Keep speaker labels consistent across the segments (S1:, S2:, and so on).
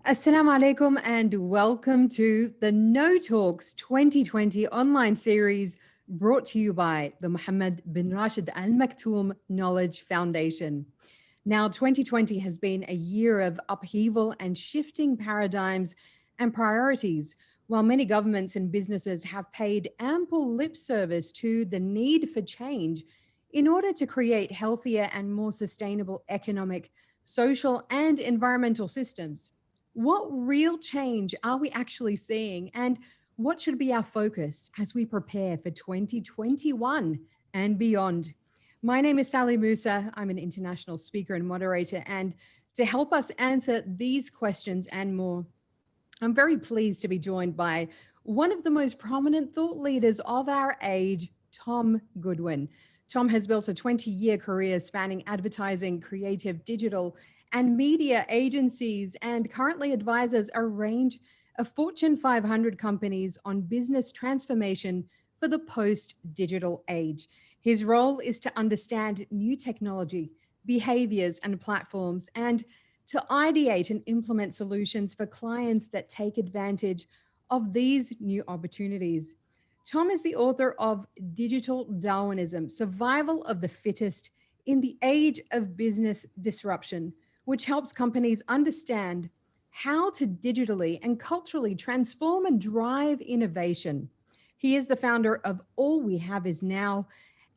S1: Assalamu alaikum and welcome to the No Talks 2020 online series brought to you by the Mohammed bin Rashid Al Maktoum Knowledge Foundation. Now, 2020 has been a year of upheaval and shifting paradigms and priorities, while many governments and businesses have paid ample lip service to the need for change in order to create healthier and more sustainable economic, social, and environmental systems. What real change are we actually seeing, and what should be our focus as we prepare for 2021 and beyond? My name is Sally Musa. I'm an international speaker and moderator. And to help us answer these questions and more, I'm very pleased to be joined by one of the most prominent thought leaders of our age, Tom Goodwin. Tom has built a 20-year career spanning advertising, creative, digital, and media agencies, and currently advises a range of Fortune 500 companies on business transformation for the post-digital age. His role is to understand new technology, behaviors, and platforms, and to ideate and implement solutions for clients that take advantage of these new opportunities. Tom is the author of Digital Darwinism: Survival of the Fittest in the Age of Business Disruption, which helps companies understand how to digitally and culturally transform and drive innovation. He is the founder of All We Have Is Now,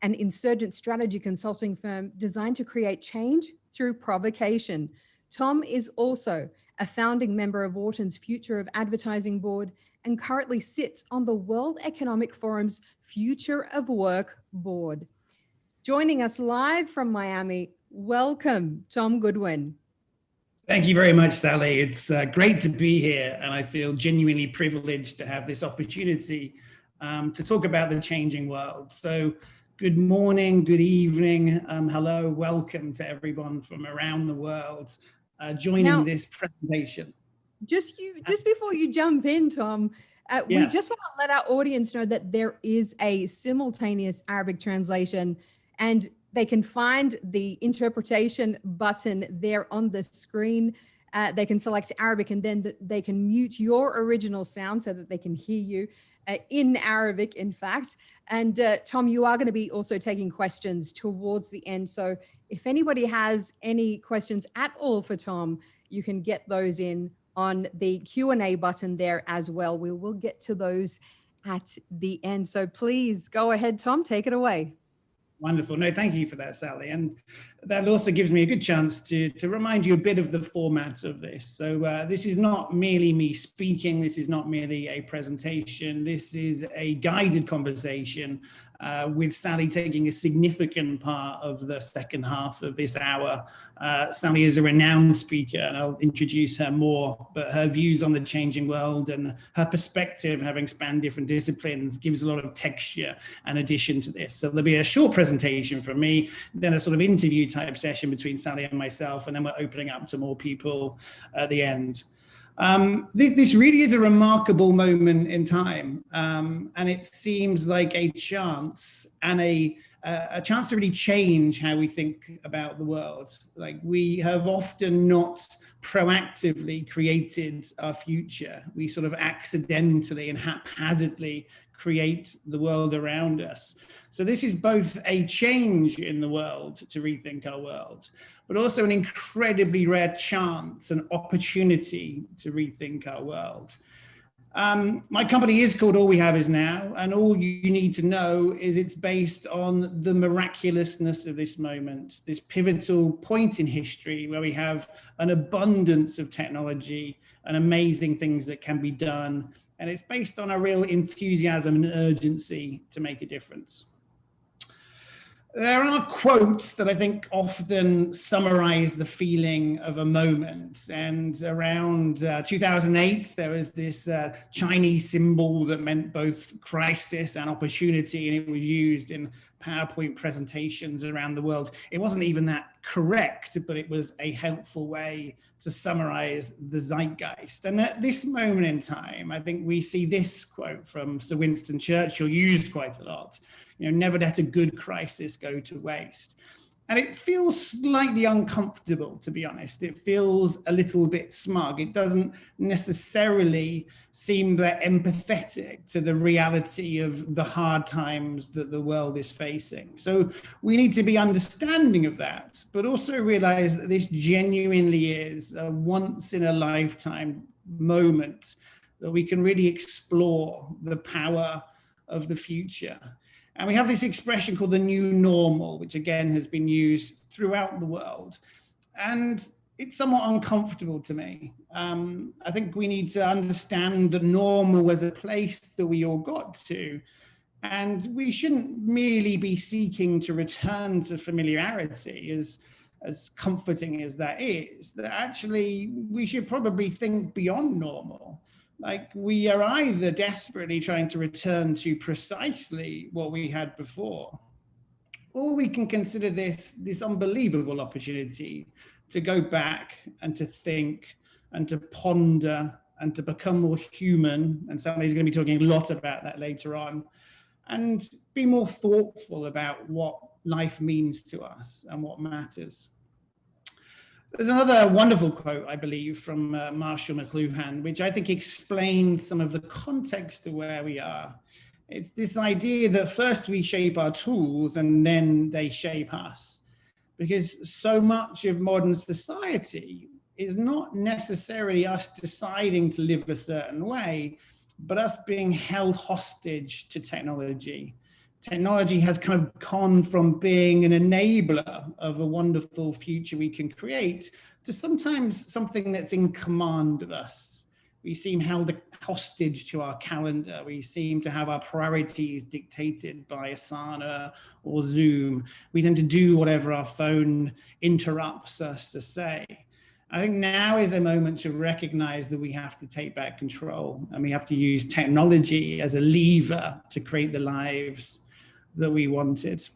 S1: an insurgent strategy consulting firm designed to create change through provocation. Tom is also a founding member of Wharton's Future of Advertising Board and currently sits on the World Economic Forum's Future of Work Board. Joining us live from Miami, welcome, Tom Goodwin.
S2: Thank you very much, Sally. It's great to be here, and I feel genuinely privileged to have this opportunity to talk about the changing world. So good morning, good evening, hello, welcome to everyone from around the world joining this presentation.
S1: Just before you jump in, Tom, we just want to let our audience know that there is a simultaneous Arabic translation, and they can find the interpretation button there on the screen. They can select Arabic, and then they can mute your original sound so that they can hear you in Arabic, in fact. And Tom, you are going to be also taking questions towards the end. So if anybody has any questions at all for Tom, you can get those in on the Q&A button there as well. We will get to those at the end. So please go ahead, Tom, take it away.
S2: Wonderful. No, thank you for that, Sally. And that also gives me a good chance to remind you a bit of the format of this. So this is not merely me speaking. This is not merely a presentation. This is a guided conversation with Sally taking a significant part of the second half of this hour. Sally is a renowned speaker, and I'll introduce her more, but her views on the changing world and her perspective, having spanned different disciplines, gives a lot of texture and addition to this. So there'll be a short presentation from me, then a sort of interview type session between Sally and myself, and then we're opening up to more people at the end. This really is a remarkable moment in time, and it seems like a chance and a chance to really change how we think about the world. Like, we have often not proactively created our future. We sort of accidentally and haphazardly create the world around us. So this is both a change in the world to rethink our world, but also an incredibly rare chance and opportunity to rethink our world. My company is called All We Have Is Now, and all you need to know is it's based on the miraculousness of this moment, this pivotal point in history where we have an abundance of technology and amazing things that can be done. And it's based on a real enthusiasm and urgency to make a difference. There are quotes that I think often summarize the feeling of a moment. And around 2008, there was this Chinese symbol that meant both crisis and opportunity, and it was used in PowerPoint presentations around the world. It wasn't even that correct, but it was a helpful way to summarize the zeitgeist. And at this moment in time, I think we see this quote from Sir Winston Churchill used quite a lot. You know, never let a good crisis go to waste. And it feels slightly uncomfortable, to be honest. It feels a little bit smug. It doesn't necessarily seem that empathetic to the reality of the hard times that the world is facing. So we need to be understanding of that, but also realize that this genuinely is a once in a lifetime moment that we can really explore the power of the future. And we have this expression called the new normal, which again has been used throughout the world. And it's somewhat uncomfortable to me. I think we need to understand that normal was a place that we all got to. And we shouldn't merely be seeking to return to familiarity, as comforting as that is, that actually we should probably think beyond normal. Like, we are either desperately trying to return to precisely what we had before, or we can consider this unbelievable opportunity to go back and to think and to ponder and to become more human. And somebody's going to be talking a lot about that later on, and be more thoughtful about what life means to us and what matters. There's another wonderful quote, I believe, from Marshall McLuhan, which I think explains some of the context of where we are. It's this idea that first we shape our tools and then they shape us. Because so much of modern society is not necessarily us deciding to live a certain way, but us being held hostage to technology. Technology has kind of gone from being an enabler of a wonderful future we can create to sometimes something that's in command of us. We seem held hostage to our calendar. We seem to have our priorities dictated by Asana or Zoom. We tend to do whatever our phone interrupts us to say. I think now is a moment to recognize that we have to take back control, and we have to use technology as a lever to create the lives that we wanted.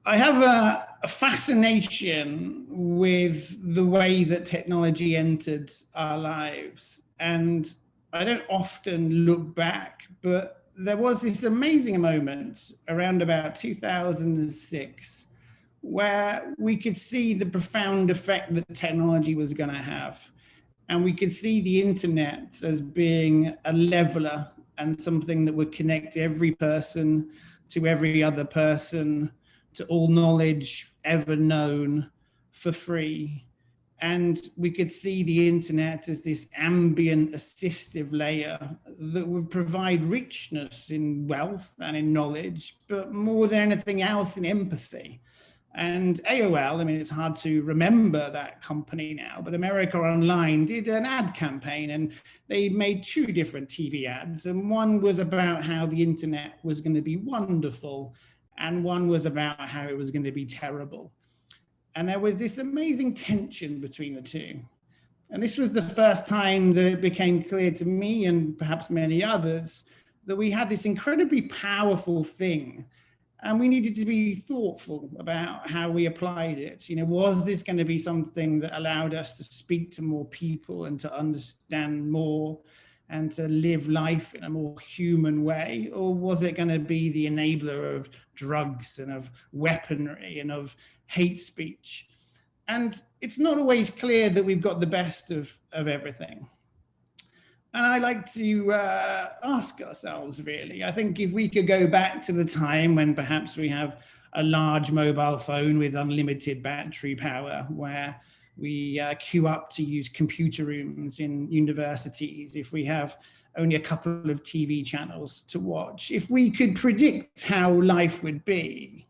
S2: I have a fascination with the way that technology entered our lives. And I don't often look back, but there was this amazing moment around about 2006 where we could see the profound effect that technology was going to have. And we could see the internet as being a leveler and something that would connect every person to every other person, to all knowledge ever known for free. And we could see the internet as this ambient assistive layer that would provide richness in wealth and in knowledge, but more than anything else in empathy. And AOL, I mean, it's hard to remember that company now, but America Online did an ad campaign, and they made 2 different TV ads. And one was about how the internet was going to be wonderful, and one was about how it was going to be terrible. And there was this amazing tension between the two. And this was the first time that it became clear to me, and perhaps many others, that we had this incredibly powerful thing. And we needed to be thoughtful about how we applied it. You know, was this going to be something that allowed us to speak to more people and to understand more and to live life in a more human way? Or was it going to be the enabler of drugs and of weaponry and of hate speech? And it's not always clear that we've got the best of everything. And I like to ask ourselves, really, I think if we could go back to the time when perhaps we have a large mobile phone with unlimited battery power, where we queue up to use computer rooms in universities, if we have only a couple of TV channels to watch, if we could predict how life would be,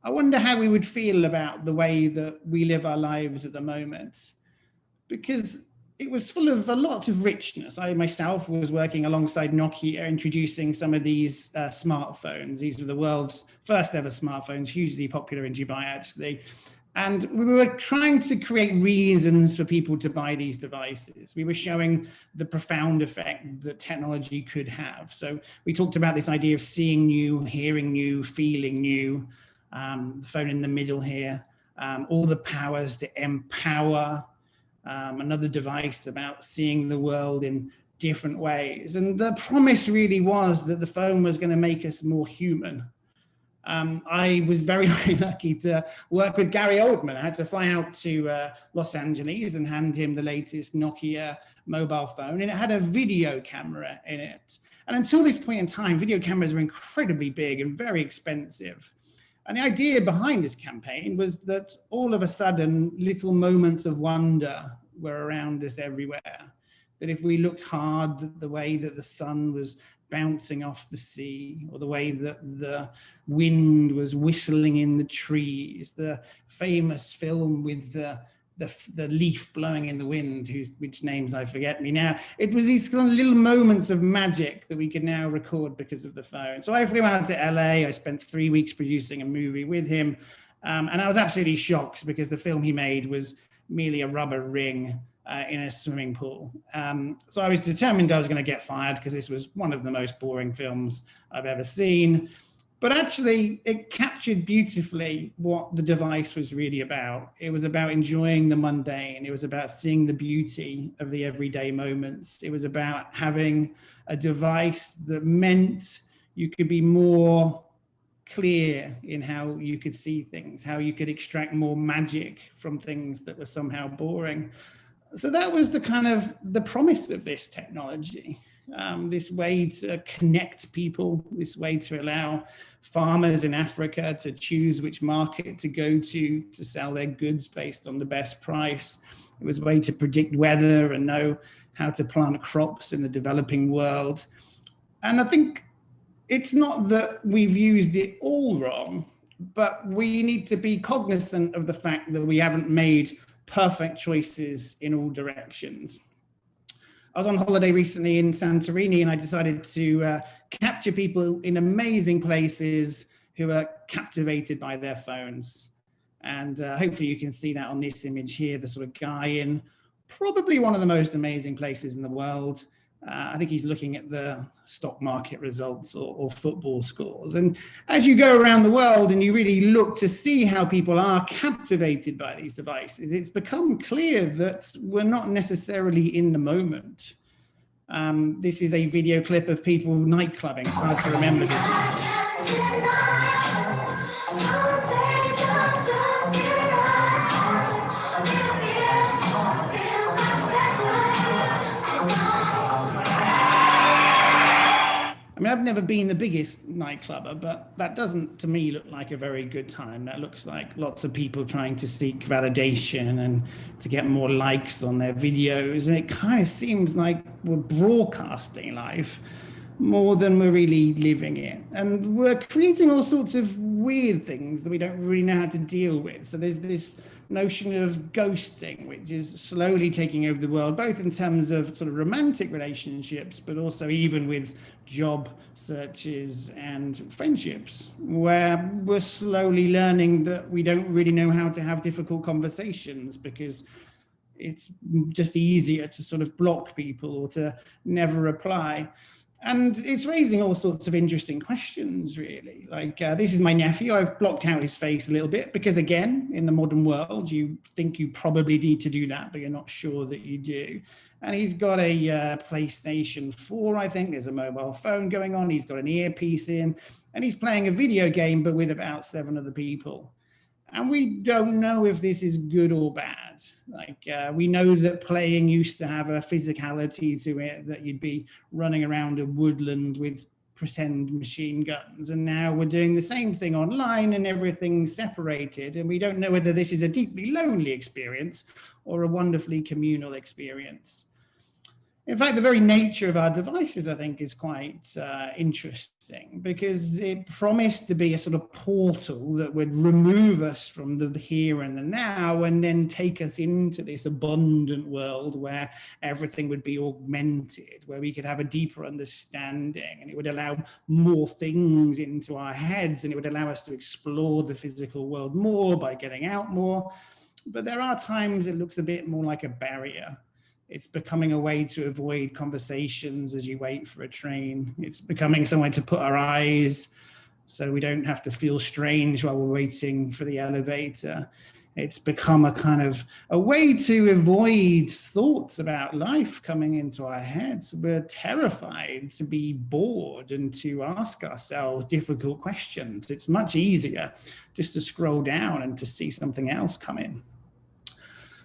S2: I wonder how we would feel about the way that we live our lives at the moment. Because it was full of a lot of richness. I myself was working alongside Nokia, introducing some of these smartphones. These were the world's first ever smartphones, hugely popular in Dubai, actually. And we were trying to create reasons for people to buy these devices. We were showing the profound effect that technology could have. So we talked about this idea of seeing new, hearing new, feeling new, the phone in the middle here, all the powers to empower, another device about seeing the world in different ways. And the promise really was that the phone was going to make us more human. I was very, very lucky to work with Gary Oldman. I had to fly out to Los Angeles and hand him the latest Nokia mobile phone, and it had a video camera in it. And until this point in time, video cameras were incredibly big and very expensive. And the idea behind this campaign was that all of a sudden, little moments of wonder were around us everywhere. That if we looked hard, the way that the sun was bouncing off the sea, or the way that the wind was whistling in the trees, the famous film with the leaf blowing in the wind, which names I forget me now. It was these kind of little moments of magic that we could now record because of the phone. So I flew out to LA. I spent 3 weeks producing a movie with him. And I was absolutely shocked because the film he made was merely a rubber ring in a swimming pool. So I was determined I was going to get fired because this was one of the most boring films I've ever seen. But actually, it captured beautifully what the device was really about. It was about enjoying the mundane. It was about seeing the beauty of the everyday moments. It was about having a device that meant you could be more clear in how you could see things, how you could extract more magic from things that were somehow boring. So that was the kind of the promise of this technology. This way to connect people, this way to allow farmers in Africa to choose which market to go to sell their goods based on the best price. It was a way to predict weather and know how to plant crops in the developing world. And I think it's not that we've used it all wrong, but we need to be cognizant of the fact that we haven't made perfect choices in all directions. I was on holiday recently in Santorini, and I decided to capture people in amazing places who are captivated by their phones. And hopefully you can see that on this image here, the sort of guy in probably one of the most amazing places in the world. I think he's looking at the stock market results or football scores. And as you go around the world and you really look to see how people are captivated by these devices, it's become clear that we're not necessarily in the moment. This is a video clip of people night clubbing. It's hard to remember this. I mean, I've never been the biggest nightclubber, but that doesn't, to me, look like a very good time. That looks like lots of people trying to seek validation and to get more likes on their videos. And it kind of seems like we're broadcasting life more than we're really living it. And we're creating all sorts of weird things that we don't really know how to deal with. So there's this notion of ghosting, which is slowly taking over the world, both in terms of sort of romantic relationships, but also even with job searches and friendships, where we're slowly learning that we don't really know how to have difficult conversations because it's just easier to sort of block people or to never reply. And it's raising all sorts of interesting questions, really. Like, this is my nephew. I've blocked out his face a little bit because, again, in the modern world, you think you probably need to do that, but you're not sure that you do. And he's got a PlayStation 4, I think. There's a mobile phone going on. He's got an earpiece in, and he's playing a video game, but with about 7 other people. And we don't know if this is good or bad. Like, we know that playing used to have a physicality to it, that you'd be running around a woodland with pretend machine guns. And now we're doing the same thing online and everything's separated. And we don't know whether this is a deeply lonely experience or a wonderfully communal experience. In fact, the very nature of our devices, I think, is quite interesting because it promised to be a sort of portal that would remove us from the here and the now and then take us into this abundant world where everything would be augmented, where we could have a deeper understanding, and it would allow more things into our heads, and it would allow us to explore the physical world more by getting out more. But there are times it looks a bit more like a barrier. It's becoming a way to avoid conversations as you wait for a train. It's becoming somewhere to put our eyes so we don't have to feel strange while we're waiting for the elevator. It's become a kind of a way to avoid thoughts about life coming into our heads. We're terrified to be bored and to ask ourselves difficult questions. It's much easier just to scroll down and to see something else come in.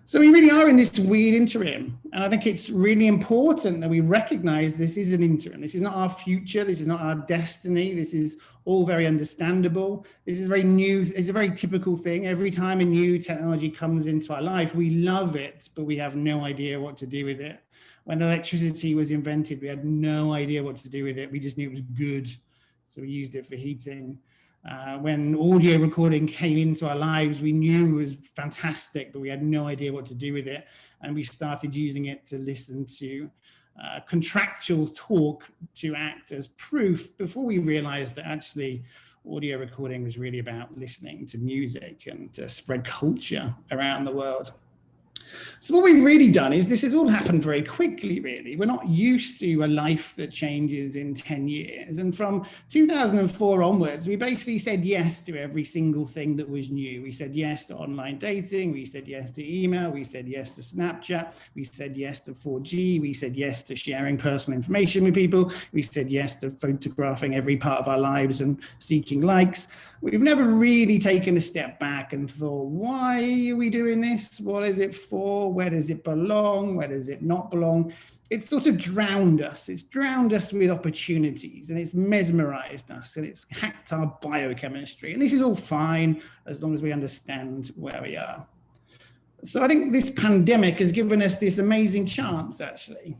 S2: So we really are in this weird interim. And I think it's really important that we recognize this is an interim. This is not our future. This is not our destiny. This is all very understandable. This is very new. It's a very typical thing. Every time a new technology comes into our life, we love it, but we have no idea what to do with it. When electricity was invented, we had no idea what to do with it. We just knew it was good. So we used it for heating. When audio recording came into our lives, we knew it was fantastic, but we had no idea what to do with it. And we started using it to listen to contractual talk to act as proof before we realized that actually audio recording was really about listening to music and to spread culture around the world. So what we've really done is this has all happened very quickly, really. We're not used to a life that changes in 10 years. And from 2004 onwards, we basically said yes to every single thing that was new. We said yes to online dating. We said yes to email. We said yes to Snapchat. We said yes to 4G. We said yes to sharing personal information with people. We said yes to photographing every part of our lives and seeking likes. We've never really taken a step back and thought, why are we doing this? What is it for? Where does it belong? Where does it not belong? It's sort of drowned us. It's drowned us with opportunities, and it's mesmerized us, and it's hacked our biochemistry. And this is all fine as long as we understand where we are. So I think this pandemic has given us this amazing chance, actually.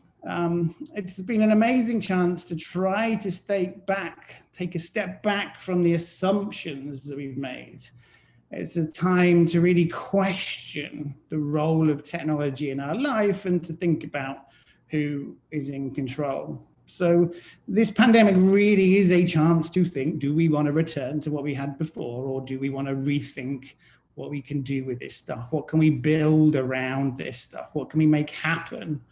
S2: It's been an amazing chance to try to take a step back from the assumptions that we've made. It's a time to really question the role of technology in our life and to think about who is in control. So this pandemic really is a chance to think, do we want to return to what we had before, or do we want to rethink what we can do with this stuff? What can we build around this stuff? What can we make happen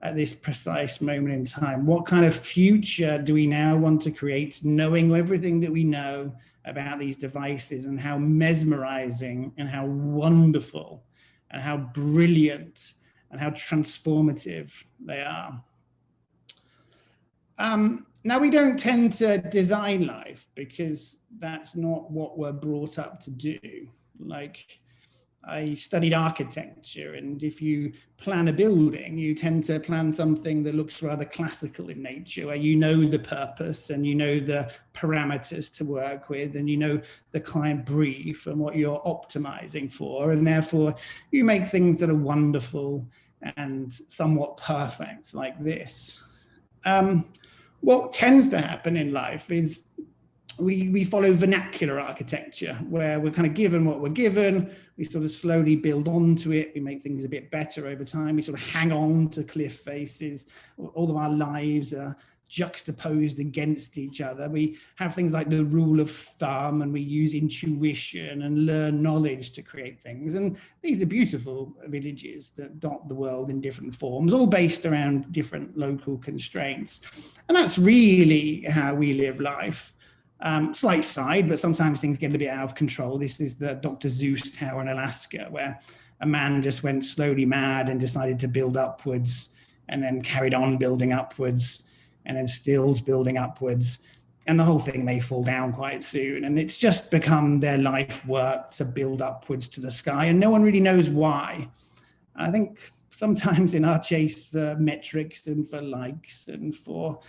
S2: at this precise moment in time? What kind of future do we now want to create, knowing everything that we know about these devices and how mesmerizing and how wonderful and how brilliant and how transformative they are? Now, we don't tend to design life because that's not what we're brought up to do. Like, I studied architecture, and if you plan a building, you tend to plan something that looks rather classical in nature, where you know the purpose and you know the parameters to work with, and you know the client brief and what you're optimizing for, and therefore you make things that are wonderful and somewhat perfect, like this. What tends to happen in life is we follow vernacular architecture, where we're kind of given what we're given. We sort of slowly build onto it. We make things a bit better over time. We sort of hang on to cliff faces. All of our lives are juxtaposed against each other. We have things like the rule of thumb, and we use intuition and learn knowledge to create things. And these are beautiful villages that dot the world in different forms, all based around different local constraints. And that's really how we live life. Slight side, but sometimes things get a bit out of control. This is the Dr. Seuss Tower in Alaska, where a man just went slowly mad and decided to build upwards, and then carried on building upwards, and then still building upwards. And the whole thing may fall down quite soon. And it's just become their life work to build upwards to the sky, and no one really knows why. I think sometimes in our chase for metrics and for likes and for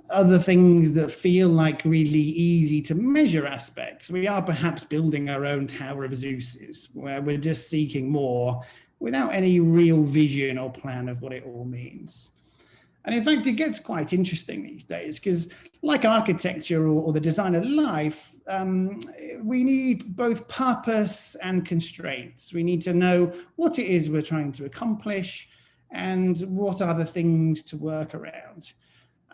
S2: other things that feel like really easy to measure aspects, we are perhaps building our own Tower of Zeus's, where we're just seeking more without any real vision or plan of what it all means. And in fact, it gets quite interesting these days, because like architecture or the design of life, we need both purpose and constraints. We need to know what it is we're trying to accomplish and what are the things to work around.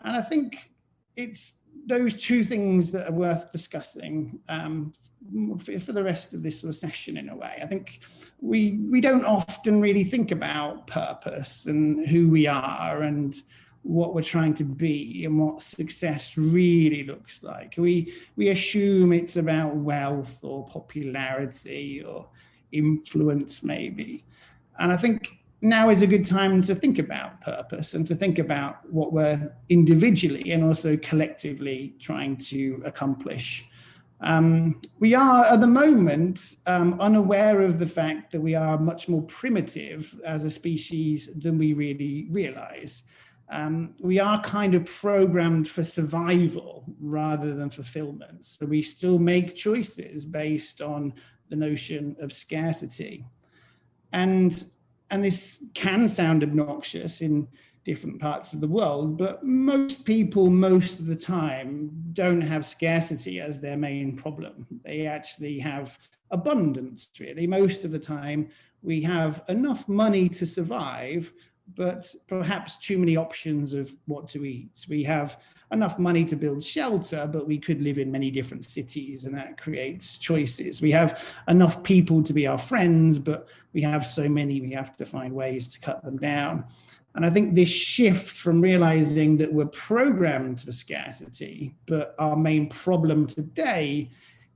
S2: And I think it's those two things that are worth discussing for the rest of this sort of session, in a way. I think we don't often really think about purpose and who we are and what we're trying to be and what success really looks like. We assume it's about wealth or popularity or influence maybe. And I think now is a good time to think about purpose and to think about what we're individually and also collectively trying to accomplish. We are at the moment unaware of the fact that we are much more primitive as a species than we really realize. We are kind of programmed for survival rather than fulfillment. So we still make choices based on the notion of scarcity. And this can sound obnoxious in different parts of the world, but most people, most of the time, don't have scarcity as their main problem. They actually have abundance, really. Most of the time, we have enough money to survive, but perhaps too many options of what to eat. We have enough money to build shelter, but we could live in many different cities, and that creates choices. We have enough people to be our friends, but we have so many, we have to find ways to cut them down. And I think this shift from realizing that we're programmed for scarcity, but our main problem today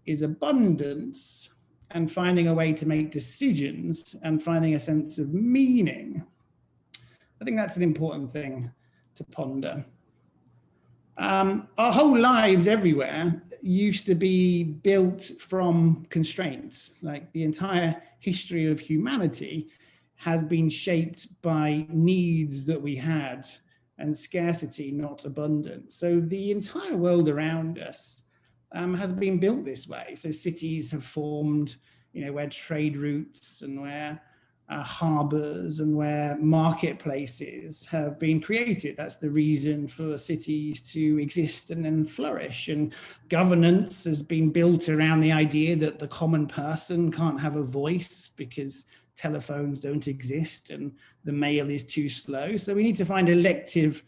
S2: is abundance and finding a way to make decisions and finding a sense of meaning. I think that's an important thing to ponder. Our whole lives everywhere used to be built from constraints. Like the entire history of humanity has been shaped by needs that we had and scarcity, not abundance. So the entire world around us has been built this way. So cities have formed, where trade routes and where harbors and where marketplaces have been created. That's the reason for cities to exist and then flourish. And governance has been built around the idea that the common person can't have a voice because telephones don't exist and the mail is too slow. So we need to find elective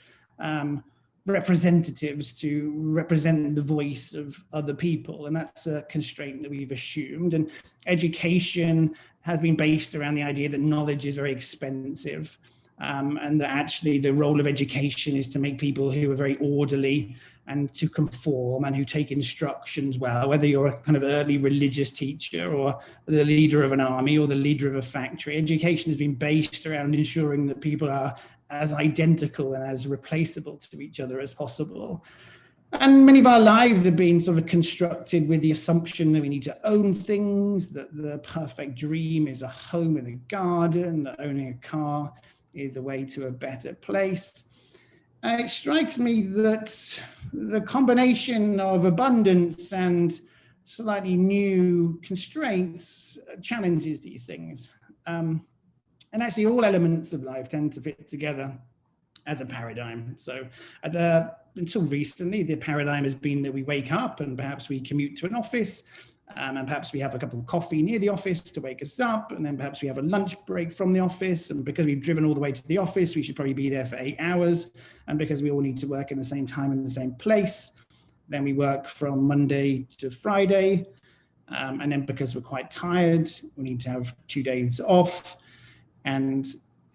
S2: representatives to represent the voice of other people. And that's a constraint that we've assumed. And education has been based around the idea that knowledge is very expensive, and that actually the role of education is to make people who are very orderly and to conform and who take instructions well, whether you're a kind of early religious teacher or the leader of an army or the leader of a factory. Education has been based around ensuring that people are as identical and as replaceable to each other as possible. And many of our lives have been sort of constructed with the assumption that we need to own things, that the perfect dream is a home with a garden, that owning a car is a way to a better place. And it strikes me that the combination of abundance and slightly new constraints challenges these things. And actually all elements of life tend to fit together as a paradigm. So until recently, the paradigm has been that we wake up and perhaps we commute to an office, and perhaps we have a cup of coffee near the office to wake us up, and then perhaps we have a lunch break from the office, and because we've driven all the way to the office, we should probably be there for 8 hours, and because we all need to work in the same time in the same place, then we work from Monday to Friday, and then because we're quite tired, we need to have 2 days off, and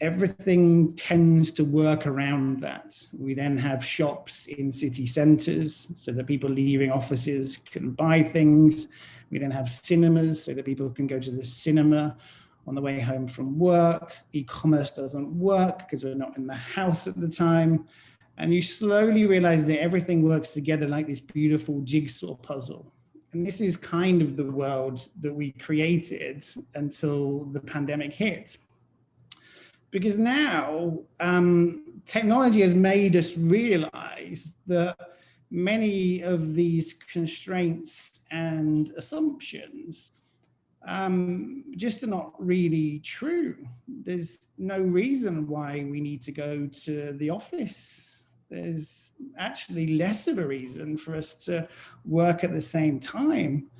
S2: everything tends to work around that. We then have shops in city centres so that people leaving offices can buy things. We then have cinemas so that people can go to the cinema on the way home from work. E-commerce doesn't work because we're not in the house at the time. And you slowly realize that everything works together like this beautiful jigsaw puzzle. And this is kind of the world that we created until the pandemic hit. Because now technology has made us realize that many of these constraints and assumptions just are not really true. There's no reason why we need to go to the office. There's actually less of a reason for us to work at the same time.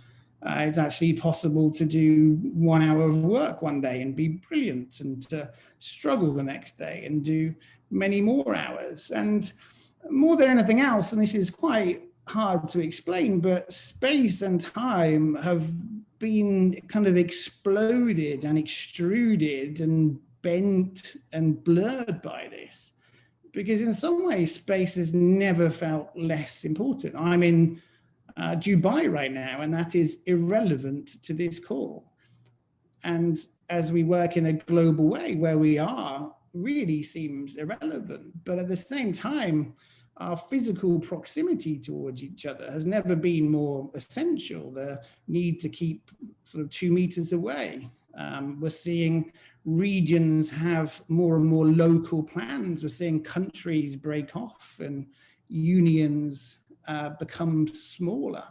S2: It's actually possible to do 1 hour of work one day and be brilliant, and to struggle the next day and do many more hours. And more than anything else, and this is quite hard to explain, but space and time have been kind of exploded and extruded and bent and blurred by this. because in some ways space has never felt less important. I'm in Dubai right now, and that is irrelevant to this call. And as we work in a global way, where we are really seems irrelevant. But at the same time, our physical proximity towards each other has never been more essential. The need to keep sort of 2 meters away. We're seeing regions have more and more local plans. We're seeing countries break off and unions become smaller.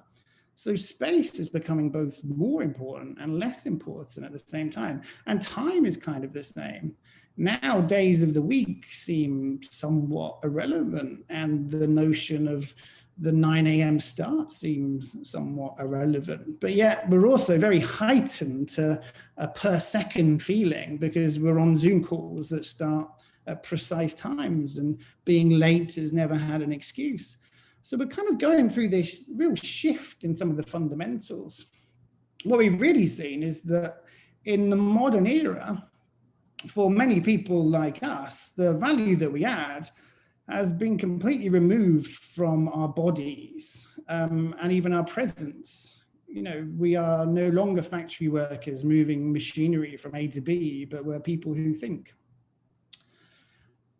S2: So space is becoming both more important and less important at the same time. And time is kind of the same. Now days of the week seem somewhat irrelevant, and the notion of the 9 a.m. start seems somewhat irrelevant. But yet we're also very heightened to a per second feeling, because we're on Zoom calls that start at precise times, and being late has never had an excuse. So we're kind of going through this real shift in some of the fundamentals. What we've really seen is that in the modern era, for many people like us, the value that we add has been completely removed from our bodies and even our presence. You know, we are no longer factory workers moving machinery from A to B, but we're people who think.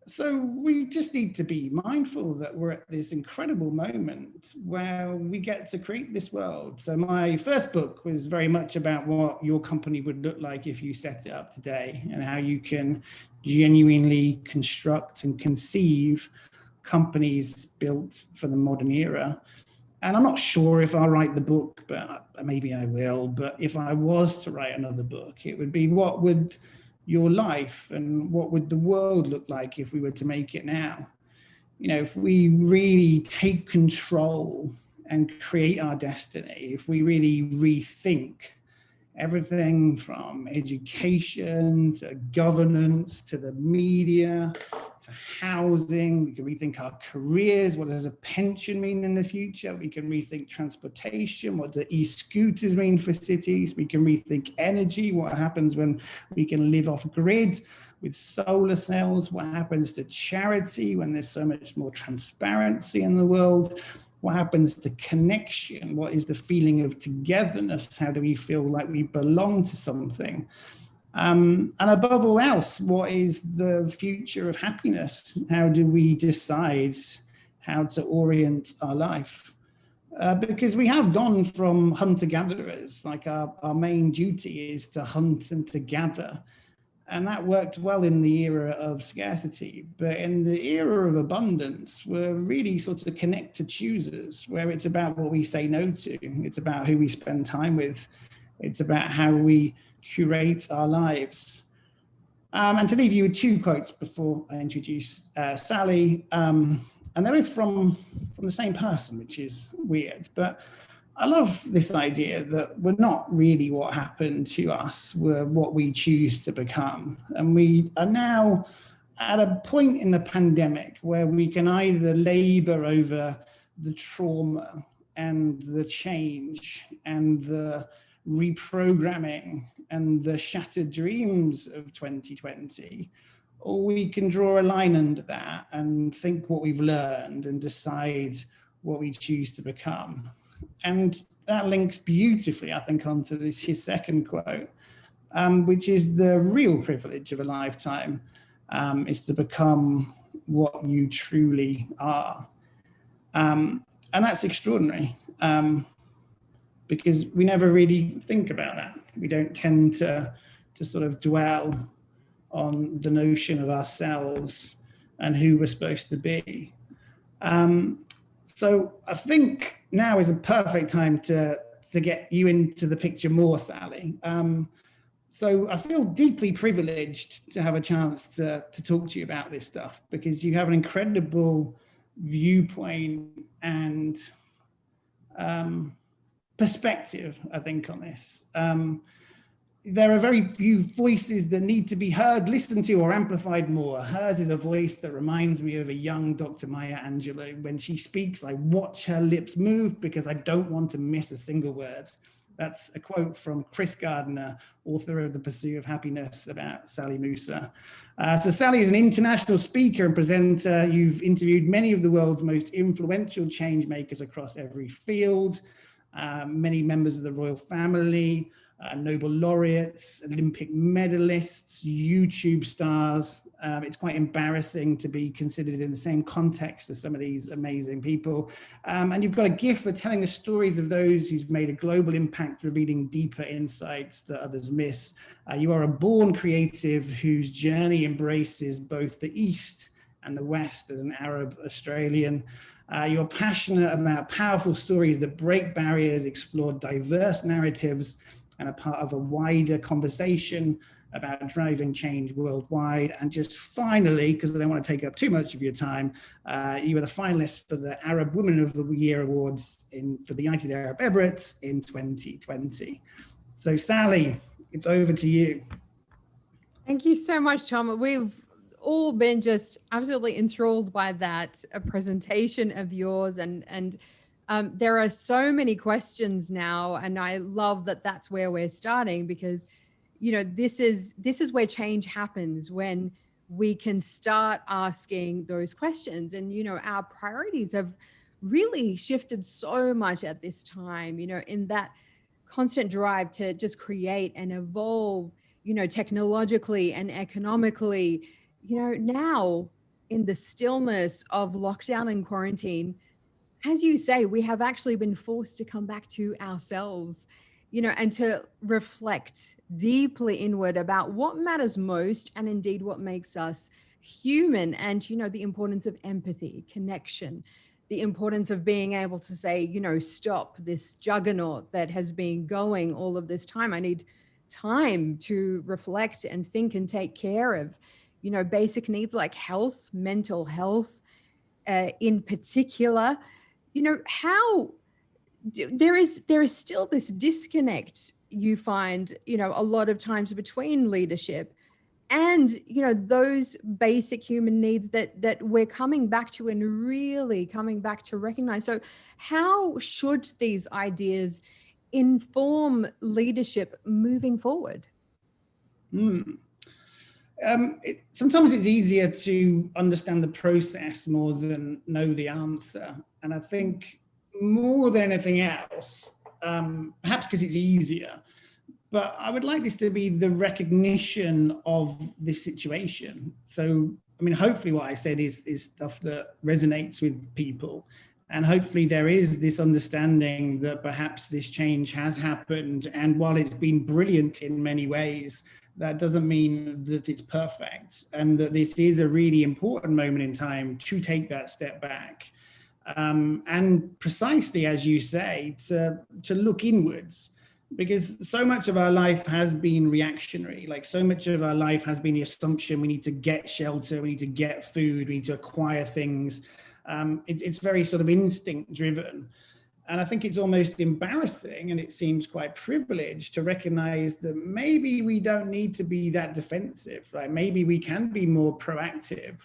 S2: So we just need to be mindful that we're at this incredible moment where we get to create this world. So my first book was very much about what your company would look like if you set it up today, and how you can genuinely construct and conceive companies built for the modern era. And I'm not sure if I'll write the book, but maybe I will. But if I was to write another book, it would be, what would your life and what would the world look like if we were to make it now? You know, if we really take control and create our destiny, if we really rethink everything from education to governance to the media to housing, we can rethink our careers. What does a pension mean in the future? We can rethink transportation. What do e-scooters mean for cities? We can rethink energy. What happens when we can live off grid with solar cells? What happens to charity when there's so much more transparency in the world? What happens to connection? What is the feeling of togetherness? How do we feel like we belong to something? And above all else, what is the future of happiness? How do we decide how to orient our life? Because we have gone from hunter-gatherers, like our main duty is to hunt and to gather. And that worked well in the era of scarcity. But in the era of abundance, we're really sort of connected choosers, where it's about what we say no to. It's about who we spend time with. It's about how we curate our lives. And to leave you with 2 quotes before I introduce Sally, and they're both from the same person, which is weird. But I love this idea that we're not really what happened to us, we're what we choose to become. And we are now at a point in the pandemic where we can either labor over the trauma and the change and the reprogramming and the shattered dreams of 2020, or we can draw a line under that and think what we've learned and decide what we choose to become. And that links beautifully, I think, onto his second quote, which is the real privilege of a lifetime is to become what you truly are. And that's extraordinary. Because we never really think about that. We don't tend to sort of dwell on the notion of ourselves and who we're supposed to be. So I think now is a perfect time to get you into the picture more, Sally. So I feel deeply privileged to have a chance to talk to you about this stuff, because you have an incredible viewpoint and perspective, I think, on this. There are very few voices that need to be heard, listened to, or amplified more. Hers is a voice that reminds me of a young Dr. Maya Angelou. When she speaks, I watch her lips move because I don't want to miss a single word. That's a quote from Chris Gardner, author of The Pursuit of Happiness, about Sally Musa. So Sally is an international speaker and presenter. You've interviewed many of the world's most influential change makers across every field, many members of the royal family, Nobel laureates, Olympic medalists, YouTube stars. It's quite embarrassing to be considered in the same context as some of these amazing people. And you've got a gift for telling the stories of those who've made a global impact, revealing deeper insights that others miss. You are a born creative whose journey embraces both the East and the West as an Arab Australian. You're passionate about powerful stories that break barriers, explore diverse narratives, and are part of a wider conversation about driving change worldwide. And just finally, because I don't want to take up too much of your time, you were the finalist for the Arab Women of the Year Awards for the United Arab Emirates in 2020. So Sally, it's over to you.
S1: Thank you so much, Tom. We've all been just absolutely enthralled by that presentation of yours, and there are so many questions now, and I love that that's where we're starting, because this is where change happens, when we can start asking those questions. And our priorities have really shifted so much at this time, in that constant drive to just create and evolve, technologically and economically. Now, in the stillness of lockdown and quarantine, as you say, we have actually been forced to come back to ourselves, and to reflect deeply inward about what matters most, and indeed what makes us human. And, the importance of empathy, connection, the importance of being able to say, stop this juggernaut that has been going all of this time. I need time to reflect and think and take care of, basic needs like health, mental health, in particular. How there is still this disconnect, you find, a lot of times, between leadership and those basic human needs that we're coming back to, and really coming back to recognize. So how should these ideas inform leadership moving forward?
S2: Sometimes it's easier to understand the process more than know the answer. And I think more than anything else, perhaps because it's easier, but I would like this to be the recognition of this situation. So, I mean, hopefully what I said is stuff that resonates with people. And hopefully there is this understanding that perhaps this change has happened. And while it's been brilliant in many ways, that doesn't mean that it's perfect. And that this is a really important moment in time to take that step back. And precisely, as you say, to look inwards. Because so much of our life has been reactionary. Like, so much of our life has been the assumption we need to get shelter, we need to get food, we need to acquire things. It's very sort of instinct driven. And I think it's almost embarrassing, and it seems quite privileged, to recognize that maybe we don't need to be that defensive, right? Maybe we can be more proactive,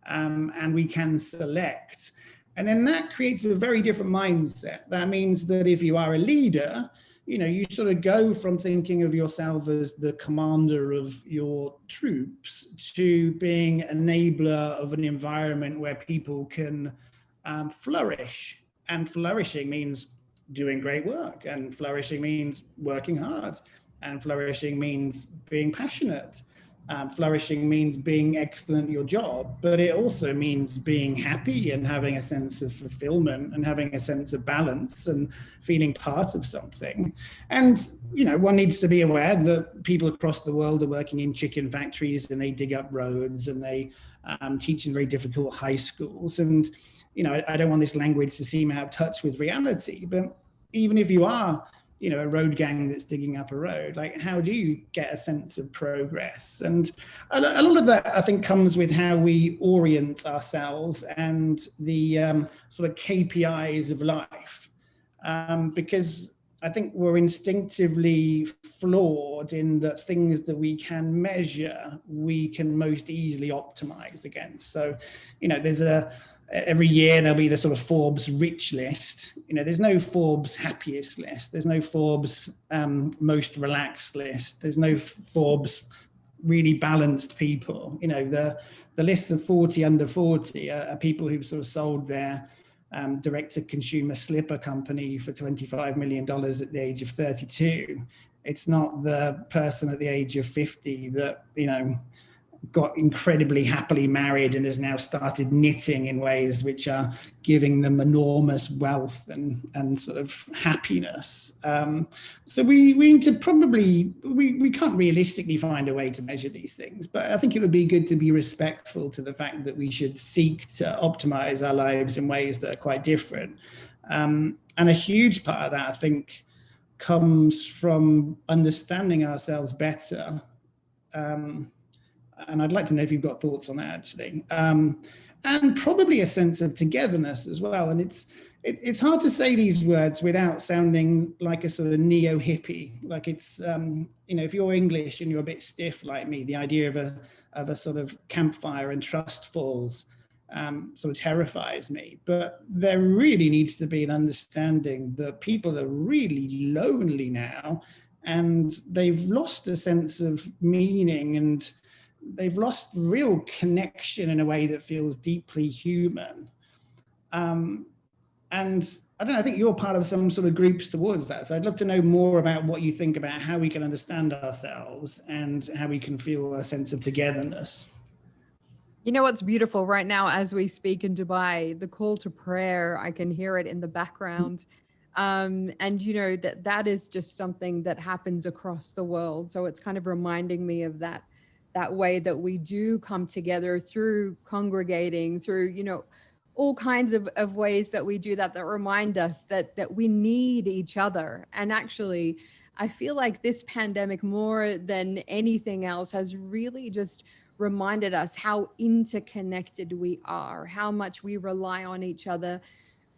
S2: and we can select. And then that creates a very different mindset. That means that if you are a leader, you sort of go from thinking of yourself as the commander of your troops to being enabler of an environment where people can flourish. And flourishing means doing great work, and flourishing means working hard, and flourishing means being passionate. Flourishing means being excellent at your job, but it also means being happy and having a sense of fulfillment and having a sense of balance and feeling part of something. And, one needs to be aware that people across the world are working in chicken factories, and they dig up roads, and they teach in very difficult high schools. And, I don't want this language to seem out of touch with reality, but even if you are a road gang that's digging up a road, like, how do you get a sense of progress? And a lot of that, I think, comes with how we orient ourselves and the sort of KPIs of life. Because I think we're instinctively flawed in that things that we can measure, we can most easily optimize against. So, there's a every year there'll be the sort of Forbes rich list. There's no Forbes happiest list. There's no Forbes most relaxed list. There's no Forbes really balanced people. The lists of 40 under 40 are people who've sort of sold their direct-to-consumer slipper company for $25 million at the age of 32. It's not the person at the age of 50 that, got incredibly happily married and has now started knitting in ways which are giving them enormous wealth and sort of happiness. So we need to probably, we can't realistically find a way to measure these things, but I think it would be good to be respectful to the fact that we should seek to optimize our lives in ways that are quite different. And a huge part of that, I think, comes from understanding ourselves better. And I'd like to know if you've got thoughts on that, actually. And probably a sense of togetherness as well. And it's hard to say these words without sounding like a sort of neo-hippie. Like it's, if you're English and you're a bit stiff like me, the idea of a sort of campfire and trust falls sort of terrifies me. But there really needs to be an understanding that people are really lonely now, and they've lost a sense of meaning, and they've lost real connection in a way that feels deeply human. And I don't know, I think you're part of some sort of groups towards that. So I'd love to know more about what you think about how we can understand ourselves and how we can feel a sense of togetherness.
S1: You know what's beautiful right now as we speak in Dubai, the call to prayer, I can hear it in the background. And that is just something that happens across the world. So it's kind of reminding me of that way that we do come together through congregating, through, all kinds of ways that we do that remind us that we need each other. And actually, I feel like this pandemic, more than anything else, has really just reminded us how interconnected we are, how much we rely on each other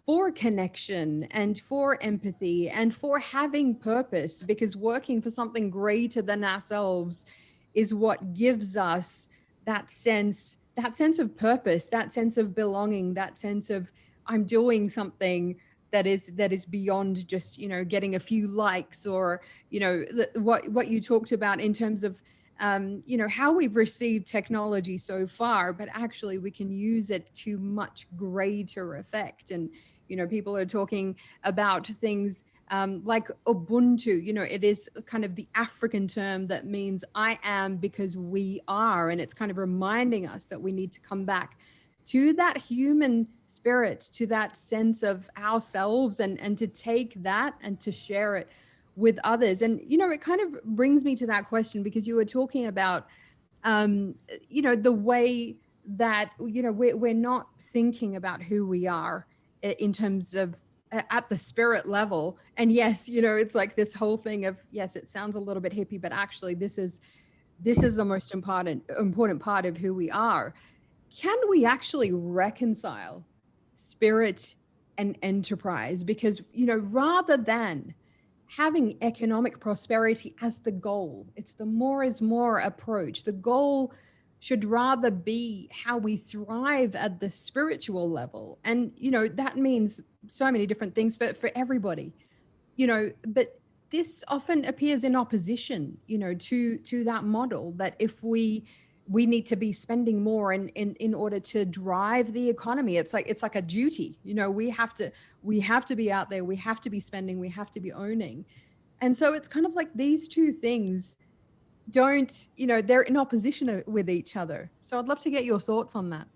S1: for connection and for empathy and for having purpose, because working for something greater than ourselves is what gives us that sense of purpose, that sense of belonging, that sense of I'm doing something that is beyond just, getting a few likes, or, what you talked about in terms of, how we've received technology so far, but actually we can use it to much greater effect. And, people are talking about things like Ubuntu. It is kind of the African term that means I am because we are. And it's kind of reminding us that we need to come back to that human spirit, to that sense of ourselves, and to take that and to share it with others. And, it kind of brings me to that question, because you were talking about, the way that, we're not thinking about who we are in terms of at the spirit level. And yes, it's like this whole thing of, yes, it sounds a little bit hippie, but actually this is the most important part of who we are. Can we actually reconcile spirit and enterprise? Because, rather than having economic prosperity as the goal, it's the more is more approach. The goal should rather be how we thrive at the spiritual level. And, that means so many different things for everybody, but this often appears in opposition, to that model, that if we need to be spending more in order to drive the economy. It's like a duty, we have to be out there, we have to be spending, we have to be owning. And so it's kind of like these two things they're in opposition with each other. So I'd love to get your thoughts on that.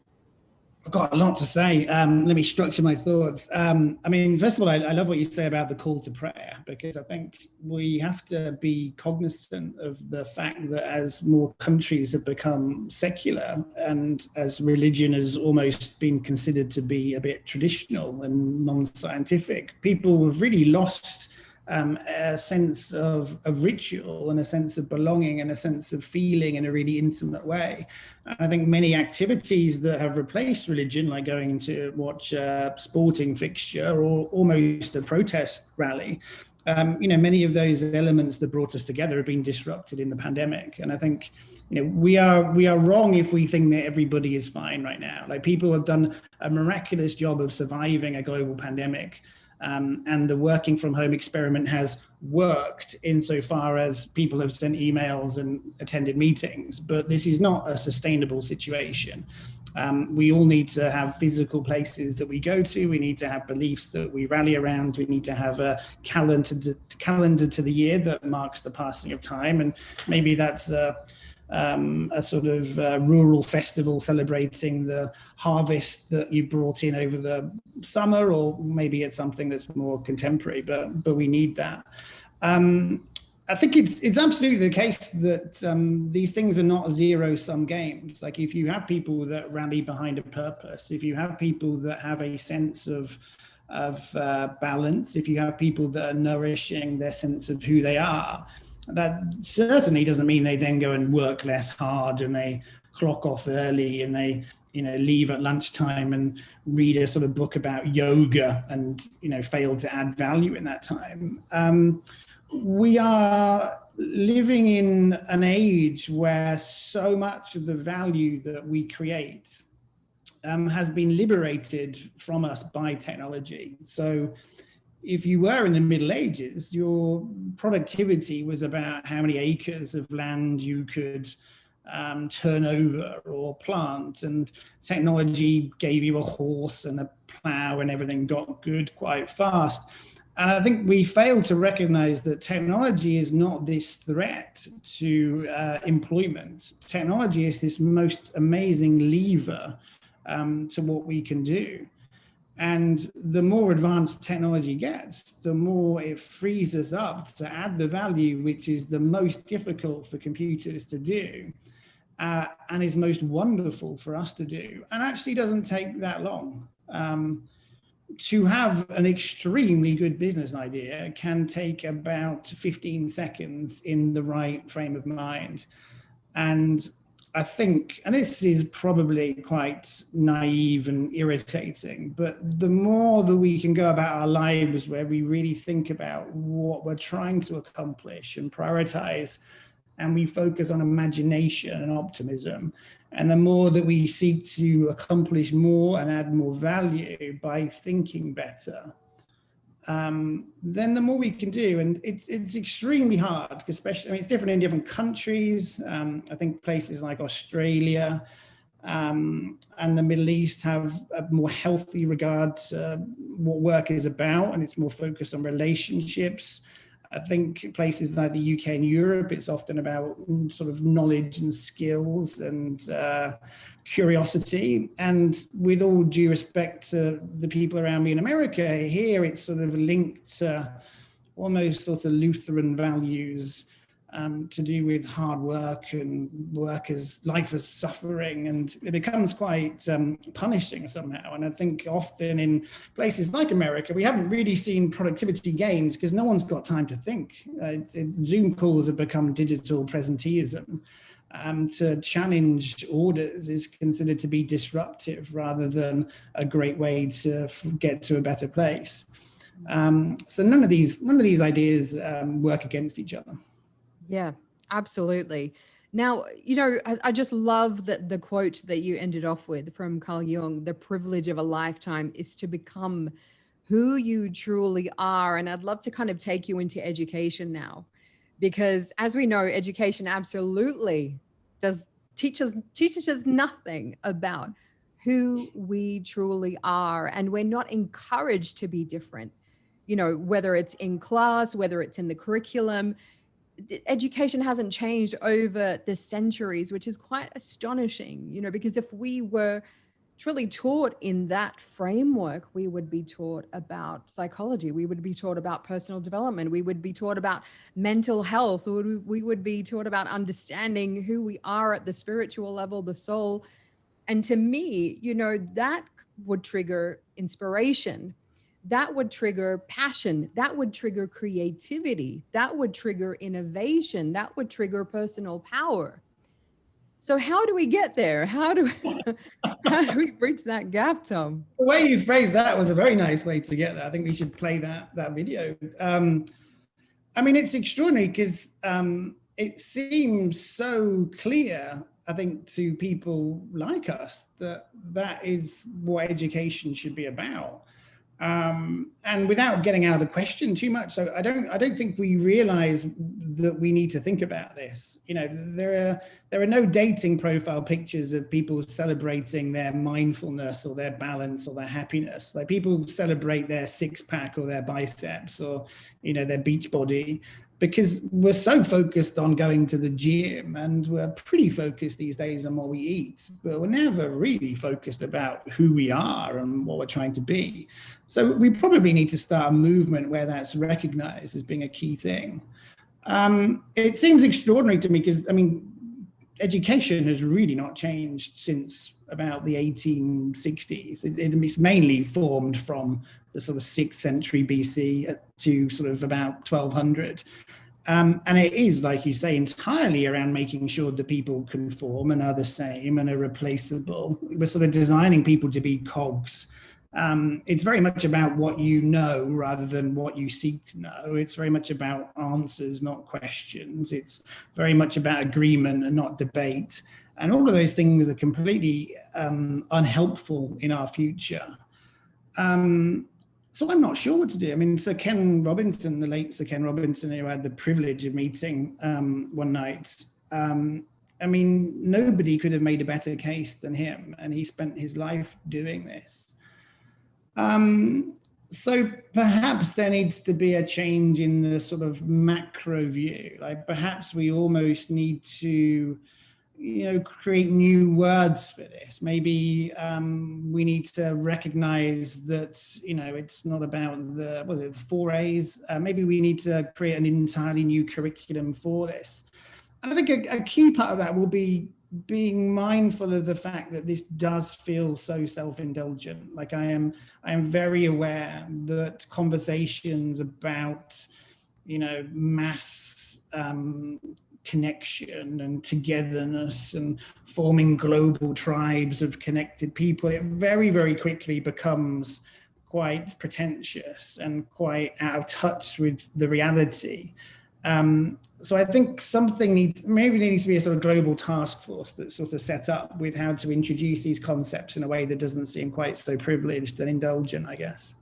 S2: I've got a lot to say. Let me structure my thoughts. First of all, I love what you say about the call to prayer, because I think we have to be cognizant of the fact that as more countries have become secular, and as religion has almost been considered to be a bit traditional and non-scientific, people have really lost a sense of a ritual and a sense of belonging and a sense of feeling in a really intimate way. And I think many activities that have replaced religion, like going to watch a sporting fixture or almost a protest rally, many of those elements that brought us together have been disrupted in the pandemic. And I think, we are wrong if we think that everybody is fine right now. Like, people have done a miraculous job of surviving a global pandemic. And the working from home experiment has worked insofar as people have sent emails and attended meetings, but this is not a sustainable situation. We all need to have physical places that we go to. We need to have beliefs that we rally around. We need to have a calendar to the year that marks the passing of time. And maybe that's a sort of rural festival celebrating the harvest that you brought in over the summer, or maybe it's something that's more contemporary, but we need that. I think it's absolutely the case that these things are not zero-sum games. Like, if you have people that rally behind a purpose, if you have people that have a sense of balance, if you have people that are nourishing their sense of who they are, that certainly doesn't mean they then go and work less hard and they clock off early and they leave at lunchtime and read a sort of book about yoga and fail to add value in that time. We are living in an age where so much of the value that we create has been liberated from us by technology. So if you were in the Middle Ages, your productivity was about how many acres of land you could turn over or plant, and technology gave you a horse and a plow and everything got good quite fast. And I think we fail to recognize that technology is not this threat to employment. Technology is this most amazing lever to what we can do. And the more advanced technology gets, the more it frees us up to add the value, which is the most difficult for computers to do, and is most wonderful for us to do, and actually doesn't take that long. To have an extremely good business idea can take about 15 seconds in the right frame of mind. And I think, and this is probably quite naive and irritating, but the more that we can go about our lives where we really think about what we're trying to accomplish and prioritize, and we focus on imagination and optimism, and the more that we seek to accomplish more and add more value by thinking better, then the more we can do. And it's extremely hard, especially, it's different in different countries. I think places like Australia and the Middle East have a more healthy regard to what work is about, and it's more focused on relationships. I think places like the UK and Europe, it's often about sort of knowledge and skills and curiosity. And with all due respect to the people around me in America, here it's sort of linked to almost sort of Lutheran values to do with hard work and work as life as suffering, and it becomes quite punishing somehow. And I think often in places like America, we haven't really seen productivity gains because no one's got time to think. Zoom calls have become digital presenteeism. To challenge orders is considered to be disruptive rather than a great way to get to a better place. So none of these ideas work against each other.
S1: Yeah, absolutely. Now, I just love that the quote that you ended off with from Carl Jung: the privilege of a lifetime is to become who you truly are. And I'd love to kind of take you into education now, because as we know, education absolutely teaches us nothing about who we truly are. And we're not encouraged to be different, whether it's in class, whether it's in the curriculum. Education hasn't changed over the centuries, which is quite astonishing, because if we were truly taught in that framework, we would be taught about psychology, we would be taught about personal development, we would be taught about mental health, or we would be taught about understanding who we are at the spiritual level, the soul. And to me, that would trigger inspiration. That would trigger passion. That would trigger creativity. That would trigger innovation. That would trigger personal power. So how do we get there? How do we bridge that gap, Tom?
S2: The way you phrased that was a very nice way to get there. I think we should play that video. I mean, it's extraordinary because it seems so clear, I think, to people like us that that is what education should be about. And without getting out of the question too much, so I don't think we realize that we need to think about this. You know, there are no dating profile pictures of people celebrating their mindfulness or their balance or their happiness. Like, people celebrate their six pack or their biceps or, you know, their beach body, because we're so focused on going to the gym, and we're pretty focused these days on what we eat, but we're never really focused about who we are and what we're trying to be. So we probably need to start a movement where that's recognized as being a key thing. It seems extraordinary to me because, I mean, education has really not changed since about the 1860s. It's mainly formed from the sort of 6th century BC to sort of about 1200. And it is, like you say, entirely around making sure that people conform and are the same and are replaceable. We're sort of designing people to be cogs. It's very much about what you know rather than what you seek to know. It's very much about answers, not questions. It's very much about agreement and not debate. And all of those things are completely unhelpful in our future. So I'm not sure what to do. I mean, Sir Ken Robinson, the late Sir Ken Robinson, who I had the privilege of meeting one night, I mean, nobody could have made a better case than him, and he spent his life doing this. So perhaps there needs to be a change in the sort of macro view. Like, perhaps we almost need to, you know, create new words for this. Maybe we need to recognize that, you know, it's not about the 4As. Maybe we need to create an entirely new curriculum for this. And I think a key part of that will be being mindful of the fact that this does feel so self-indulgent. Like, I am very aware that conversations about, you know, mass connection and togetherness and forming global tribes of connected people, it very, very quickly becomes quite pretentious and quite out of touch with the reality. So I think maybe there needs to be a sort of global task force that's sort of set up with how to introduce these concepts in a way that doesn't seem quite so privileged and indulgent, I guess.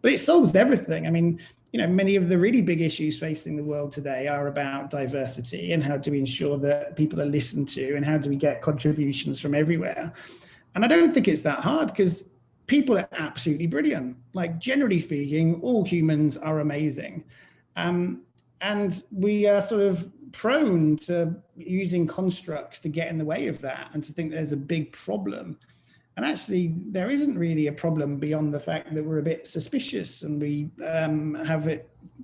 S2: But it solves everything. I mean, you know, many of the really big issues facing the world today are about diversity and how do we ensure that people are listened to and how do we get contributions from everywhere. And I don't think it's that hard, because people are absolutely brilliant. Like, generally speaking, all humans are amazing. And we are sort of prone to using constructs to get in the way of that and to think there's a big problem. And actually, there isn't really a problem beyond the fact that we're a bit suspicious, and we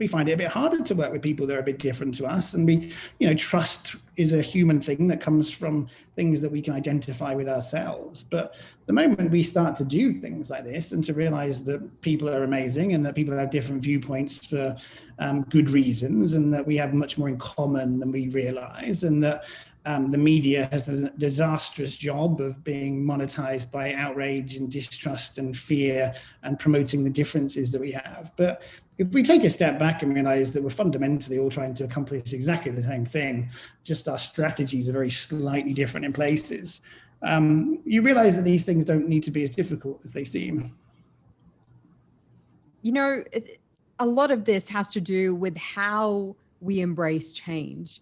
S2: find it a bit harder to work with people that are a bit different to us. And you know, trust is a human thing that comes from things that we can identify with ourselves. But the moment we start to do things like this and to realize that people are amazing and that people have different viewpoints for good reasons, and that we have much more in common than we realize, and that the media has a disastrous job of being monetized by outrage and distrust and fear and promoting the differences that we have. But if we take a step back and realize that we're fundamentally all trying to accomplish exactly the same thing, just our strategies are very slightly different in places, you realize that these things don't need to be as difficult as they seem.
S1: You know, a lot of this has to do with how we embrace change.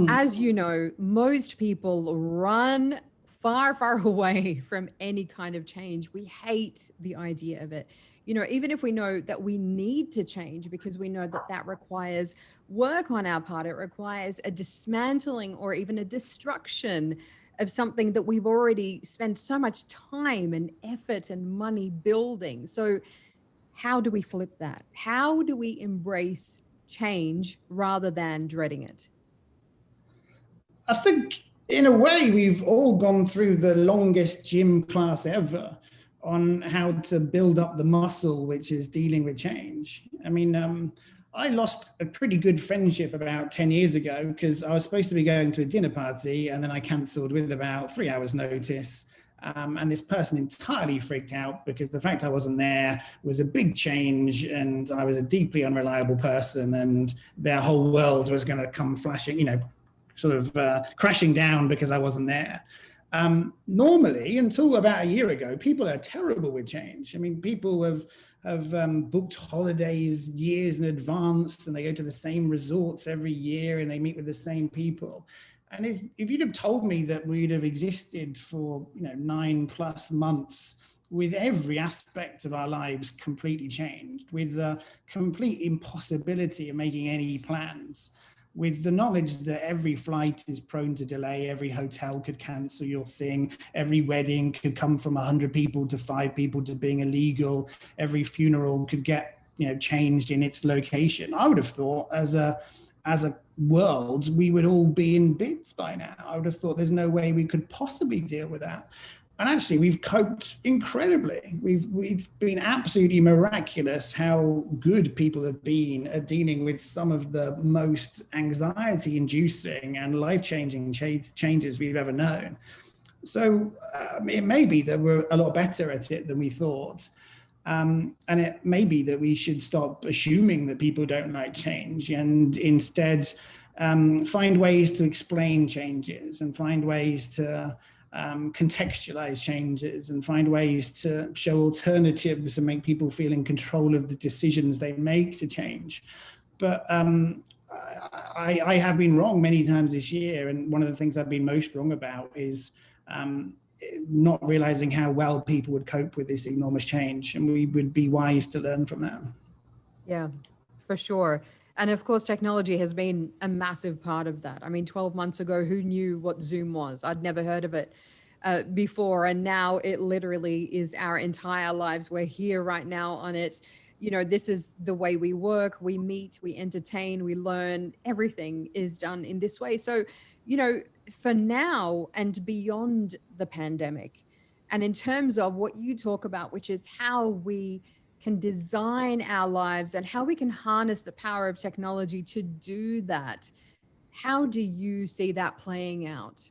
S1: As you know, most people run far, far away from any kind of change. We hate the idea of it. You know, even if we know that we need to change, because we know that that requires work on our part, it requires a dismantling or even a destruction of something that we've already spent so much time and effort and money building. So how do we flip that? How do we embrace change rather than dreading it?
S2: I think in a way we've all gone through the longest gym class ever on how to build up the muscle, which is dealing with change. I mean, I lost a pretty good friendship about 10 years ago because I was supposed to be going to a dinner party and then I cancelled with about 3 hours notice. And this person entirely freaked out because the fact I wasn't there was a big change, and I was a deeply unreliable person, and their whole world was going to come flashing, sort of crashing down because I wasn't there. Normally, until about a year ago, people are terrible with change. I mean, people have booked holidays years in advance, and they go to the same resorts every year, and they meet with the same people. And if you'd have told me that we'd have existed for 9+ months with every aspect of our lives completely changed, with the complete impossibility of making any plans, with the knowledge that every flight is prone to delay, every hotel could cancel your thing, every wedding could come from 100 people to 5 people to being illegal, every funeral could get changed in its location, I would have thought as a world we would all be in bits by now. I would have thought there's no way we could possibly deal with that. And actually, we've coped incredibly. It's been absolutely miraculous how good people have been at dealing with some of the most anxiety-inducing and life-changing changes we've ever known. So it may be that we're a lot better at it than we thought. And it may be that we should stop assuming that people don't like change, and instead find ways to explain changes, and find ways to contextualize changes, and find ways to show alternatives and make people feel in control of the decisions they make to change. But I have been wrong many times this year, and one of the things I've been most wrong about is not realizing how well people would cope with this enormous change, and we would be wise to learn from that.
S1: Yeah, for sure. And of course, technology has been a massive part of that. I mean, 12 months ago, who knew what Zoom was? I'd never heard of it before. And now it literally is our entire lives. We're here right now on it. This is the way we work, we meet, we entertain, we learn. Everything is done in this way. So, for now and beyond the pandemic, and in terms of what you talk about, which is how we can design our lives and how we can harness the power of technology to do that, how do you see that playing out?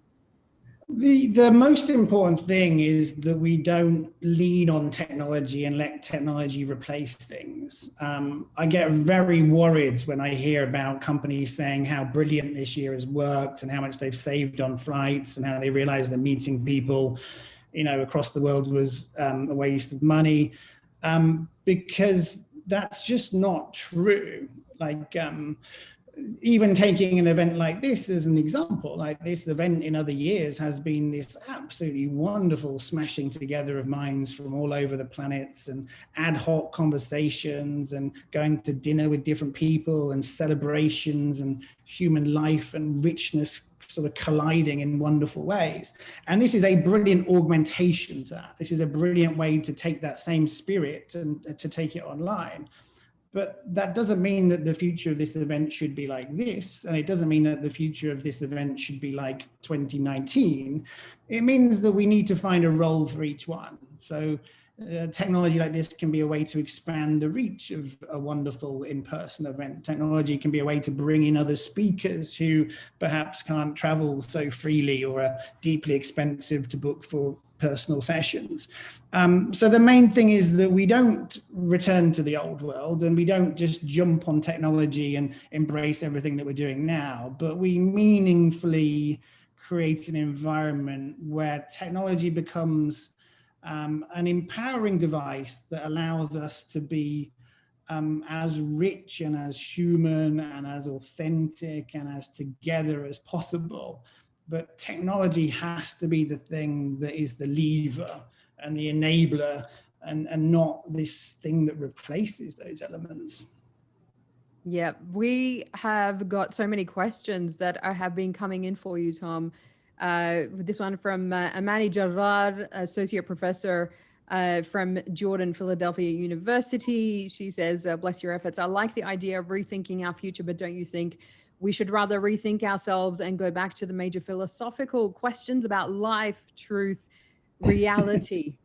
S2: The most important thing is that we don't lean on technology and let technology replace things. I get very worried when I hear about companies saying how brilliant this year has worked and how much they've saved on flights and how they realize that meeting people, across the world was a waste of money, because that's just not true. Like, even taking an event like this as an example, like this event in other years has been this absolutely wonderful smashing together of minds from all over the planets, and ad hoc conversations, and going to dinner with different people, and celebrations, and human life and richness sort of colliding in wonderful ways. And this is a brilliant augmentation to that. This is a brilliant way to take that same spirit and to take it online. But that doesn't mean that the future of this event should be like this. And it doesn't mean that the future of this event should be like 2019. It means that we need to find a role for each one. So technology like this can be a way to expand the reach of a wonderful in-person event. Technology can be a way to bring in other speakers who perhaps can't travel so freely or are deeply expensive to book for personal sessions. So the main thing is that we don't return to the old world, and we don't just jump on technology and embrace everything that we're doing now, but we meaningfully create an environment where technology becomes an empowering device that allows us to be as rich and as human and as authentic and as together as possible. But technology has to be the thing that is the lever and the enabler, and not this thing that replaces those elements.
S1: Yeah, we have got so many questions that have been coming in for you, Tom. This one from Amani Jarrar, associate professor from Jordan Philadelphia University. She says, bless your efforts. I like the idea of rethinking our future, but don't you think we should rather rethink ourselves and go back to the major philosophical questions about life, truth, reality?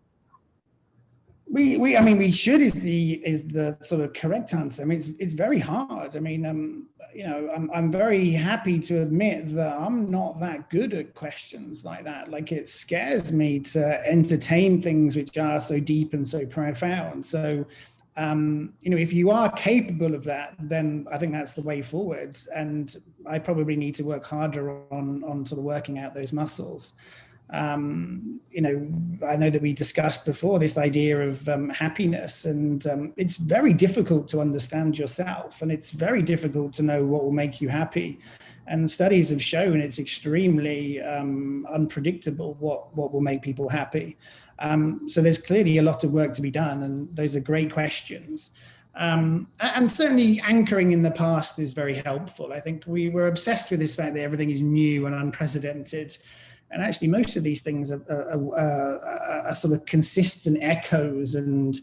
S2: I mean, we should is the sort of correct answer. I mean, it's very hard. I mean, you know, I'm very happy to admit that I'm not that good at questions like that. Like, it scares me to entertain things which are so deep and so profound. So, you know, if you are capable of that, then I think that's the way forward. And I probably need to work harder on sort of working out those muscles. You know, I know that we discussed before this idea of happiness, and it's very difficult to understand yourself, and it's very difficult to know what will make you happy. And studies have shown it's extremely unpredictable what will make people happy. So there's clearly a lot of work to be done, and those are great questions. And certainly anchoring in the past is very helpful. I think we were obsessed with this fact that everything is new and unprecedented. And actually, most of these things are sort of consistent echoes and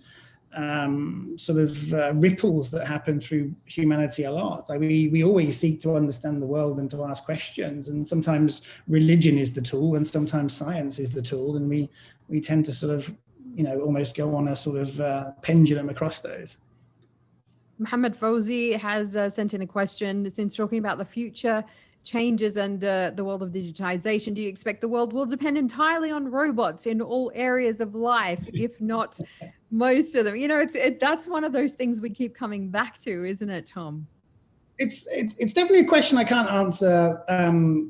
S2: sort of ripples that happen through humanity a lot. Like we always seek to understand the world and to ask questions. And sometimes religion is the tool, and sometimes science is the tool. And we tend to sort of, you know, almost go on a sort of pendulum across those.
S1: Mohammed Fawzi has sent in a question. Since talking about the future changes and the world of digitization, do you expect the world will depend entirely on robots in all areas of life, if not most of them? You know, that's one of those things we keep coming back to, isn't it, Tom?
S2: It's definitely a question I can't answer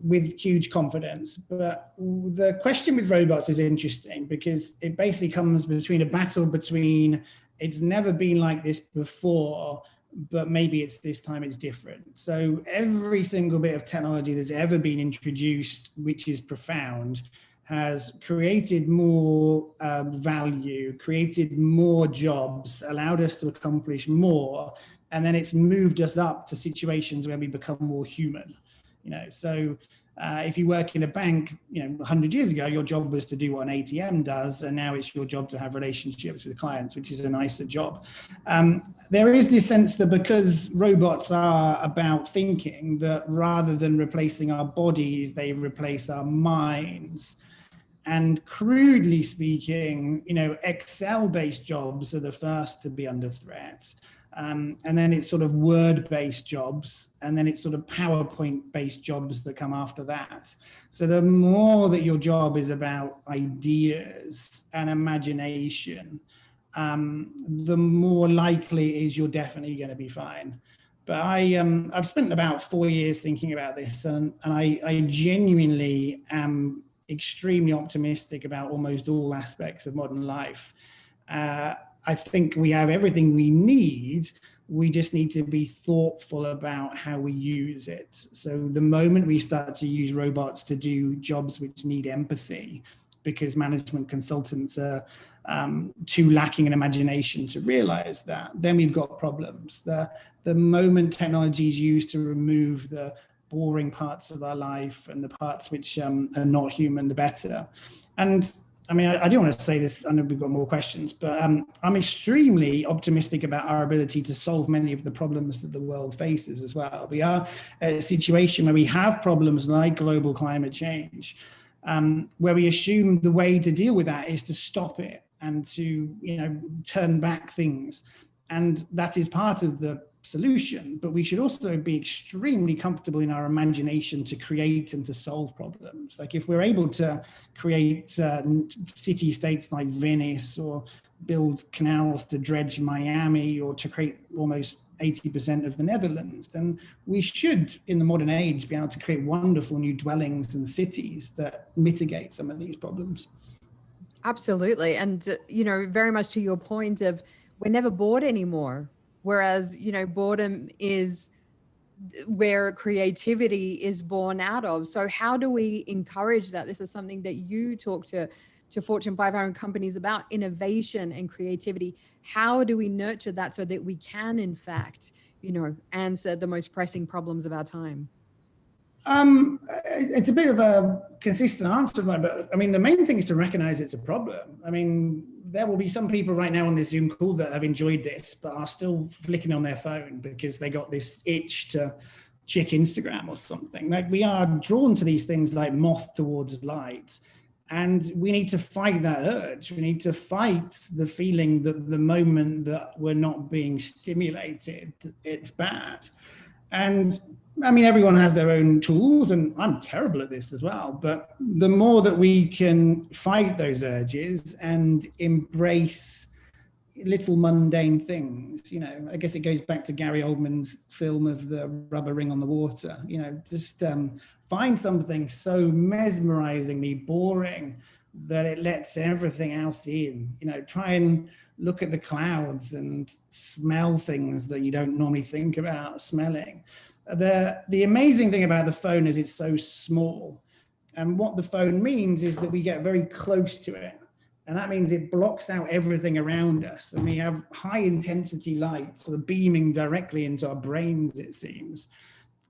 S2: with huge confidence, but the question with robots is interesting because it basically comes between a battle between it's never been like this before, but maybe it's this time it's different. So every single bit of technology that's ever been introduced, which is profound, has created more value, created more jobs, allowed us to accomplish more, and then it's moved us up to situations where we become more human. You know, so if you work in a bank, you know, 100 years ago, your job was to do what an ATM does, and now it's your job to have relationships with clients, which is a nicer job. There is this sense that because robots are about thinking, that rather than replacing our bodies, they replace our minds. And crudely speaking, you know, Excel-based jobs are the first to be under threat. And then it's sort of word-based jobs, and then it's sort of PowerPoint-based jobs that come after that. So the more that your job is about ideas and imagination, the more likely it is you're definitely going to be fine. But I've spent about 4 years thinking about this, and I genuinely am extremely optimistic about almost all aspects of modern life. I think we have everything we need. We just need to be thoughtful about how we use it. So the moment we start to use robots to do jobs which need empathy, because management consultants are too lacking in imagination to realize that, then we've got problems. The moment technology is used to remove the boring parts of our life and the parts which are not human, the better. And I mean, I do want to say this, I know we've got more questions, but I'm extremely optimistic about our ability to solve many of the problems that the world faces as well. We are at a situation where we have problems like global climate change, where we assume the way to deal with that is to stop it and to, you know, turn back things. And that is part of the solution, but we should also be extremely comfortable in our imagination to create and to solve problems. Like if we're able to create city states like Venice, or build canals to dredge Miami, or to create almost 80% of the Netherlands, then we should, in the modern age, be able to create wonderful new dwellings and cities that mitigate some of these problems.
S1: Absolutely. And, you know, very much to your point of we're never bored anymore. Whereas, you know, boredom is where creativity is born out of. So how do we encourage that? This is something that you talk to Fortune 500 companies about, innovation and creativity. How do we nurture that so that we can, in fact, you know, answer the most pressing problems of our time?
S2: It's a bit of a consistent answer, but I mean, the main thing is to recognize it's a problem. I mean, there will be some people right now on this Zoom call that have enjoyed this, but are still flicking on their phone because they got this itch to check Instagram or something. Like, we are drawn to these things like moth towards light. And we need to fight that urge. We need to fight the feeling that the moment that we're not being stimulated, it's bad. And I mean, everyone has their own tools, and I'm terrible at this as well. But the more that we can fight those urges and embrace little mundane things, I guess it goes back to Gary Oldman's film of the rubber ring on the water, just find something so mesmerizingly boring that it lets everything else in. Try and look at the clouds and smell things that you don't normally think about smelling. The amazing thing about the phone is it's so small. And what the phone means is that we get very close to it. And that means it blocks out everything around us. And we have high intensity light sort of beaming directly into our brains, it seems.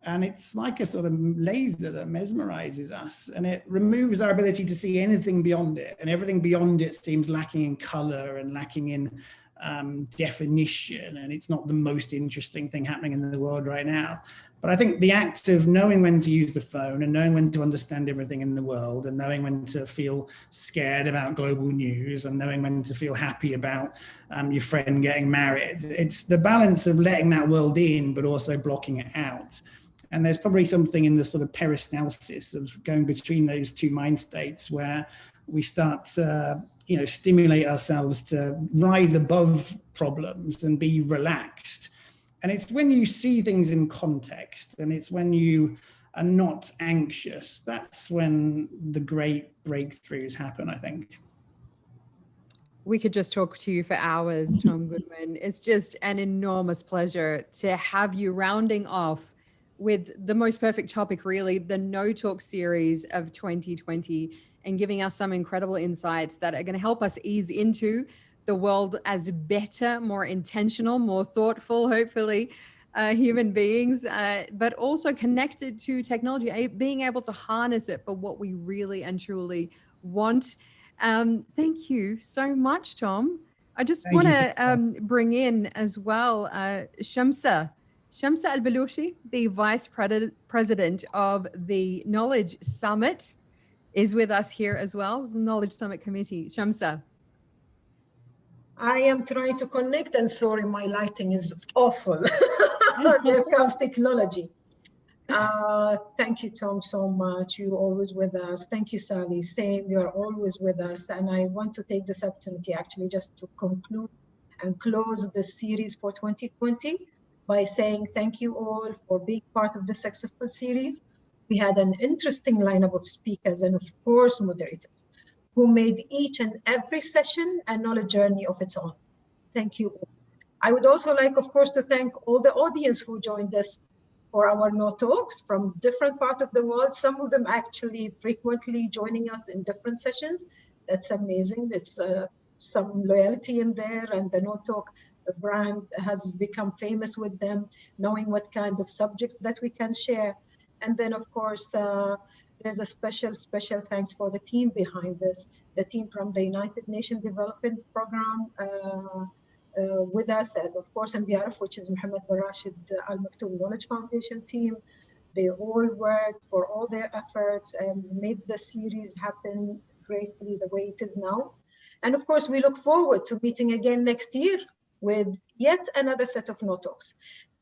S2: And it's like a sort of laser that mesmerizes us, and it removes our ability to see anything beyond it. And everything beyond it seems lacking in color and lacking in definition. And it's not the most interesting thing happening in the world right now. But I think the act of knowing when to use the phone and knowing when to understand everything in the world and knowing when to feel scared about global news and knowing when to feel happy about your friend getting married, it's the balance of letting that world in, but also blocking it out. And there's probably something in the sort of peristalsis of going between those two mind states where we start to, stimulate ourselves to rise above problems and be relaxed. And it's when you see things in context, and it's when you are not anxious, that's when the great breakthroughs happen, I think.
S1: We could just talk to you for hours, Tom Goodwin. It's just an enormous pleasure to have you rounding off with the most perfect topic, really, the No Talk series of 2020, and giving us some incredible insights that are going to help us ease into the world as better, more intentional, more thoughtful, hopefully, human beings, but also connected to technology, being able to harness it for what we really and truly want. Thank you so much, Tom. I just want to bring in as well Shamsa Al-Balushi, the Vice President of the Knowledge Summit, is with us here as well, the Knowledge Summit Committee. Shamsa.
S3: I am trying to connect, and sorry, my lighting is awful. There comes technology. Thank you, Tom, so much. You're always with us. Thank you, Sally. Same, you're always with us. And I want to take this opportunity actually just to conclude and close the series for 2020 by saying thank you all for being part of this successful series. We had an interesting lineup of speakers and of course moderators who made each and every session a knowledge journey of its own. Thank you all. I would also like, of course, to thank all the audience who joined us for our No Talks from different parts of the world, some of them actually frequently joining us in different sessions. That's amazing. It's some loyalty in there, and the No Talk brand has become famous with them, knowing what kind of subjects that we can share. And then, of course, there's a special thanks for the team behind this, the team from the United Nations Development Program with us, and of course MBRF, which is Mohammed bin Rashid Al Maktoum Knowledge Foundation team. They all worked for all their efforts and made the series happen gratefully the way it is now. And of course, we look forward to meeting again next year with yet another set of No Talks,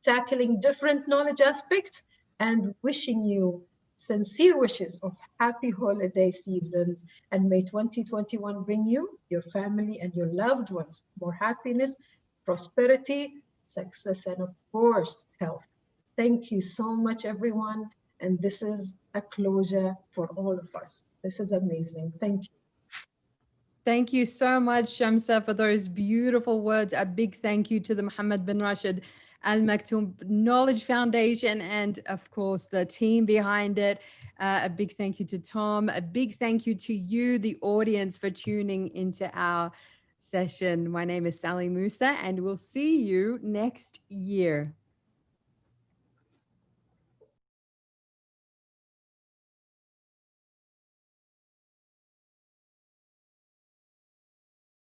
S3: tackling different knowledge aspects, and wishing you sincere wishes of happy holiday seasons, and may 2021 bring you, your family and your loved ones more happiness, prosperity, success, and of course, health. Thank you so much, everyone. And this is a closure for all of us. This is amazing. Thank you.
S1: Thank you so much, Shamsa, for those beautiful words. A big thank you to the Mohammed bin Rashid Al Maktoum Knowledge Foundation, and of course the team behind it. A big thank you to Tom. A big thank you to you, the audience, for tuning into our session. My name is Sally Musa, and we'll see you next year.